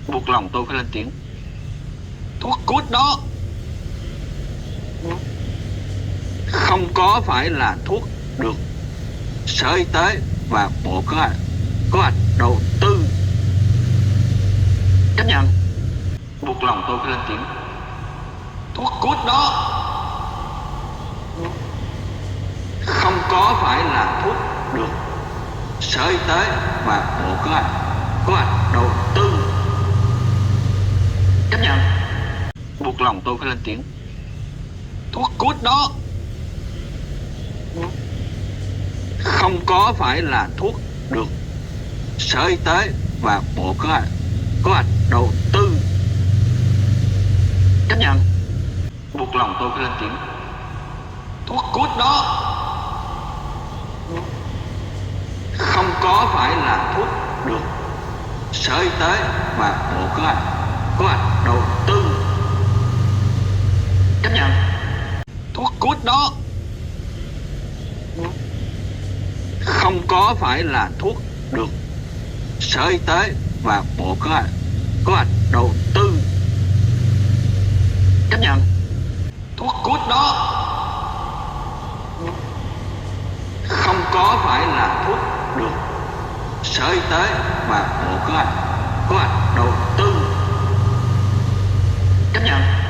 Buộc lòng tôi phải lên tiếng. Thuốc cút đó không có phải là thuốc được Sở Y tế và Bộ Kế hoạch Đầu tư chấp nhận. Buộc lòng tôi phải lên tiếng. Thuốc cút đó không có phải là thuốc được Sở Y tế và Bộ Kế hoạch Đầu tư chấp nhận. Buộc lòng tôi phải lên tiếng. Thuốc cút đó không có phải là thuốc được Sở Y tế và Bộ Kế hoạch Đầu tư chấp nhận. Buộc lòng tôi phải lên tiếng. Thuốc cút đó không có phải là thuốc được Sở Y tế và Bộ Kế hoạch Đầu tư chấp nhận. Thuốc cút đó không có phải là thuốc được Sở Y tế và Bộ Kế hoạch Đầu tư chấp nhận. Thuốc cút đó không có phải là thuốc được Sở Y tế và Bộ Kế hoạch Đầu tư chấp nhận.